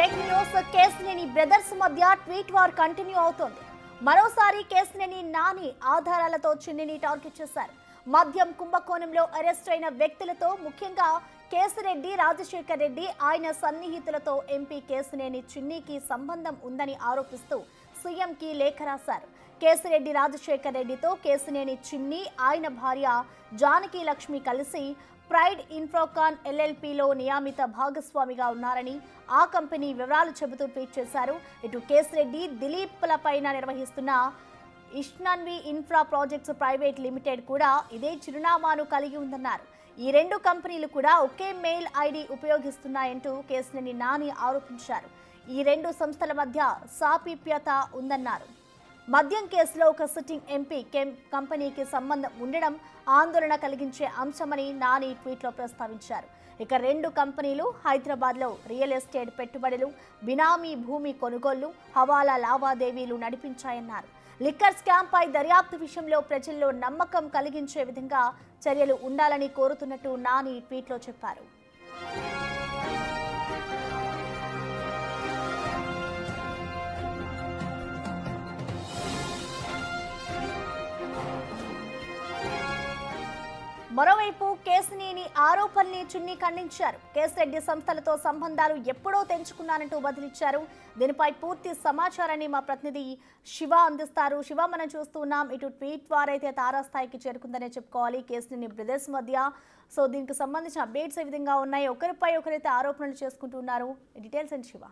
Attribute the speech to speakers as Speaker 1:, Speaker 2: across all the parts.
Speaker 1: Break news Kesineni brothers మధ్య tweet war continue అవుతోంది. మరోసారి కేసినేని నాని ఆధారాలతో చిన్నిని టార్గెట్ చేశారు. మద్యం కుంభకోణంలో అరెస్ట్ అయిన వ్యక్తులతో ముఖ్యంగా కేసిరెడ్డి, రాజశేఖర్ రెడ్డి, ఆయన సన్నిహితులతో ఎంపీ కేసినేని చిన్నికి సంబంధం ఉందని ఆరోపిస్తూ సీఎంకి లేఖ రాశారు. కేసిరెడ్డి, రాజశేఖర్ రెడ్డితో కేసినేని చిన్ని, ఆయన భార్య జానకి లక్ష్మి కలిసి ప్రైడ్ ఇన్ఫోకాన్ ఎల్ఎల్పీలో నియమిత భాగస్వామిగా ఉన్నారని ఆ కంపెనీ వివరాలు చెబుతూ ట్వీట్ చేశారు. ఇటు కేసిరెడ్డి, దిలీప్లపైన నిర్వహిస్తున్న ఇష్నన్వి ఇన్ఫ్రా ప్రాజెక్ట్స్ ప్రైవేట్ లిమిటెడ్ కూడా ఇదే చిరునామాను కలిగి ఉందన్నారు. ఈ రెండు కంపెనీలు కూడా ఒకే మెయిల్ ఐడి ఉపయోగిస్తున్నాయంటూ కేసినేని నాని ఆరోపించారు. ఈ రెండు సంస్థల మధ్య సాపీప్యత ఉందన్నారు. మద్యం కేసులో ఒక సిట్టింగ్ ఎంపీ కంపెనీకి సంబంధం ఉండడం ఆందోళన కలిగించే అంశమని నాని ట్వీట్లో ప్రస్తావించారు. ఇక రెండు కంపెనీలు హైదరాబాద్లో రియల్ ఎస్టేట్ పెట్టుబడులు, బినామీ భూమి కొనుగోళ్లు, హవాలా లావాదేవీలు నడిపించాయన్నారు. లిక్కర్ స్కామ్పై దర్యాప్తు విషయంలో ప్రజల్లో నమ్మకం కలిగించే విధంగా చర్యలు ఉండాలని కోరుతున్నట్టు నాని ట్వీట్లో చెప్పారు. మరోవైపు కేసినేని ఆరోపణల్ని చిన్ని ఖండించారు. కేసిరెడ్డి సంస్థలతో సంబంధాలు ఎప్పుడో తెంచుకున్నానంటూ బదిలిచ్చారు. దీనిపై పూర్తి సమాచారాన్ని మా ప్రతినిధి శివ అందిస్తారు. శివ, మనం చూస్తున్నాం ఇటు ట్వీట్ వారైతే తారాస్థాయికి చేరుకుందనే చెప్పుకోవాలి కేసినేని బ్రదర్స్ మధ్య. సో దీనికి సంబంధించిన అప్డేట్స్ ఏ విధంగా ఉన్నాయి, ఒకరిపై ఒకరైతే ఆరోపణలు చేసుకుంటున్నారు, డీటెయిల్స్ అండ్ శివ.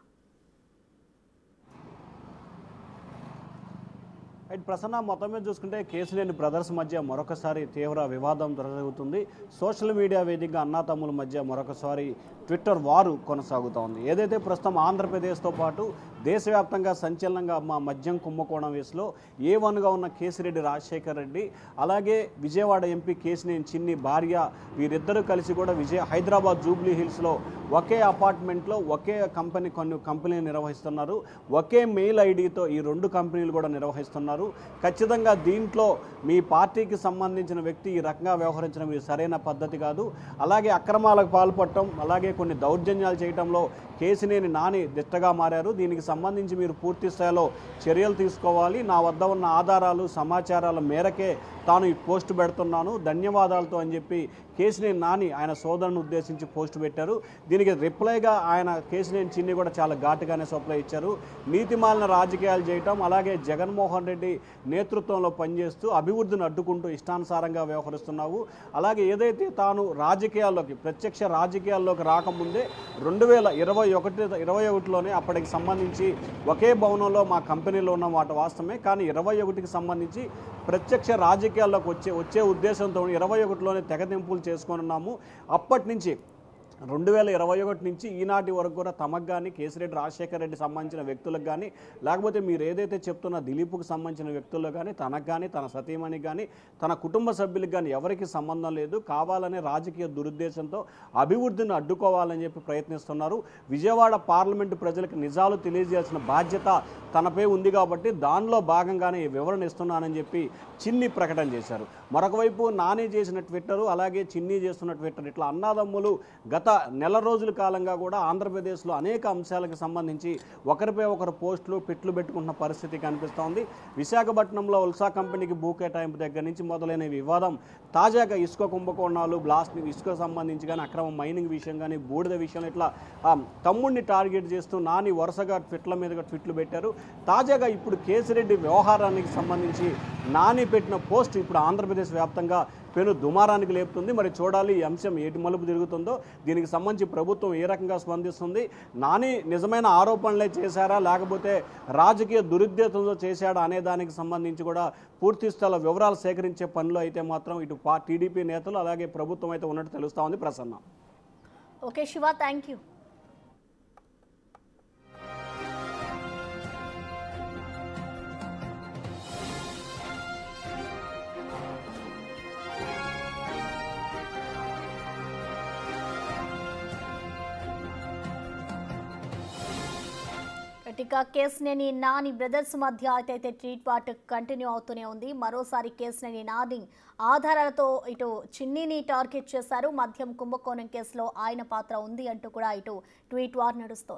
Speaker 2: ప్రసన్న, మొత్తం మీద చూసుకుంటే కేసినేని బ్రదర్స్ మధ్య మరొకసారి తీవ్ర వివాదం జరుగుతుంది. సోషల్ మీడియా వేదికగా అన్నాతమ్ముల మధ్య మరొకసారి ట్విట్టర్ వారు కొనసాగుతోంది. ఏదైతే ప్రస్తుతం ఆంధ్రప్రదేశ్తో పాటు దేశవ్యాప్తంగా సంచలనంగా మా మద్యం కుంభకోణం వేసులో A1గా ఉన్న కేసిరెడ్డి రాజశేఖర్ రెడ్డి, అలాగే విజయవాడ ఎంపీ కేసినేని చిన్ని భార్య, వీరిద్దరూ కలిసి కూడా హైదరాబాద్ జూబ్లీ హిల్స్లో ఒకే అపార్ట్మెంట్లో ఒకే కొన్ని కంపెనీలు నిర్వహిస్తున్నారు. ఒకే మెయిల్ ఐడితో ఈ రెండు కంపెనీలు కూడా నిర్వహిస్తున్నారు. ఖచ్చితంగా దీంట్లో మీ పార్టీకి సంబంధించిన వ్యక్తి ఈ రకంగా వ్యవహరించడం ఇది సరైన పద్ధతి కాదు. అలాగే అక్రమాలకు పాల్పడటం, అలాగే కొన్ని దౌర్జన్యాలు చేయడంలో కేసినేని నాని దిట్టగా మారారు. దీనికి సంబంధించి మీరు పూర్తి స్థాయిలో చర్యలు తీసుకోవాలి. నా వద్ద ఉన్న ఆధారాలు, సమాచారాల మేరకే తాను ఈ పోస్టు పెడుతున్నాను, ధన్యవాదాలతో అని చెప్పి కేసినేని నాని ఆయన సోదరుని ఉద్దేశించి పోస్టు పెట్టారు. దీనికి రిప్లైగా ఆయన కేసినేని చిన్ని కూడా చాలా ఘాటుగానే సప్లై ఇచ్చారు. నీతిమాలిన రాజకీయాలు చేయటం, అలాగే జగన్మోహన్ రెడ్డి నేతృత్వంలో పనిచేస్తూ అభివృద్ధిని అడ్డుకుంటూ ఇష్టానుసారంగా వ్యవహరిస్తున్నావు. అలాగే ఏదైతే తాను ప్రత్యక్ష రాజకీయాల్లోకి రాకముందే 2021లోనే అప్పటికి సంబంధించి ఒకే భవనంలో మా కంపెనీలో ఉన్న మాట వాస్తవమే, కానీ 21కి సంబంధించి ప్రత్యక్ష రాజకీయాల్లోకి వచ్చే ఉద్దేశంతో 21లోనే తెగతింపులు చేసుకొని ఉన్నాము. అప్పటి నుంచి 2021 నుంచి ఈనాటి వరకు కూడా తమకు కానీ, కేసిరెడ్డి రాజశేఖర్ రెడ్డి సంబంధించిన వ్యక్తులకు కానీ, లేకపోతే మీరు ఏదైతే చెప్తున్న దిలీప్కు సంబంధించిన వ్యక్తులకు కానీ, తనకు కానీ, తన సతీమణికి కానీ, తన కుటుంబ సభ్యులకు కానీ ఎవరికి సంబంధం లేదు. కావాలనే రాజకీయ దురుద్దేశంతో అభివృద్ధిని అడ్డుకోవాలని చెప్పి ప్రయత్నిస్తున్నారు. విజయవాడ పార్లమెంటు ప్రజలకు నిజాలు తెలియజేయాల్సిన బాధ్యత తనపై ఉంది కాబట్టి దానిలో భాగంగానే ఈ వివరణ ఇస్తున్నానని చెప్పి చిన్ని ప్రకటన చేశారు. మరొక వైపు నాని చేసిన ట్విట్టరు, అలాగే చిన్ని చేస్తున్న ట్విట్టర్, ఇట్లా అన్నాదమ్ములు గత నెల రోజుల కాలంగా కూడా ఆంధ్రప్రదేశ్లో అనేక అంశాలకు సంబంధించి ఒకరిపై ఒకరు పోస్టులు పిట్లు పెట్టుకుంటున్న పరిస్థితి కనిపిస్తోంది. విశాఖపట్నంలో ఉల్సా కంపెనీకి భూ కేటాయింపు దగ్గర నుంచి మొదలైన వివాదం తాజాగా ఇసుక కుంభకోణాలు, బ్లాస్టింగ్, ఇసుక సంబంధించి కానీ, అక్రమ మైనింగ్ విషయం కానీ, బూడిద విషయం, ఇట్లా తమ్ముడిని టార్గెట్ చేస్తూ నాని వరుసగా ట్విట్ల మీదుగా ట్విట్లు పెట్టారు. తాజాగా ఇప్పుడు కేసిరెడ్డి వ్యవహారానికి సంబంధించి నాని పెట్టిన పోస్ట్ ఇప్పుడు ఆంధ్రప్రదేశ్ వ్యాప్తంగా పెను దుమారానికి లేపుతుంది. మరి చూడాలి ఈ అంశం ఏటి మలుపు తిరుగుతుందో, దీనికి సంబంధించి ప్రభుత్వం ఏ రకంగా స్పందిస్తుంది, నాని నిజమైన ఆరోపణలే చేశారా లేకపోతే రాజకీయ దురుద్దేశంతో చేశాడా అనే దానికి సంబంధించి కూడా పూర్తి స్థాయిలో వివరాలు సేకరించే పనిలో అయితే మాత్రం ఇటు టీడీపీ నేతలు అలాగే ప్రభుత్వం అయితే ఉన్నట్టు తెలుస్తా ఉంది. Prasanna.
Speaker 1: Okay Shiva, thank you. ఇక కేసినేని నాని బ్రదర్స్ మధ్య అయితే ట్వీట్ వార్ కంటిన్యూ అవుతూనే ఉంది. మరోసారి కేసినేని నాని ఆధారాలతో ఇటు చిన్నిని టార్గెట్ చేశారు. మద్యం కుంభకోణం కేసులో ఆయన పాత్ర ఉంది అంటూ కూడా ఇటు ట్వీట్ వార్ నడుస్తోంది.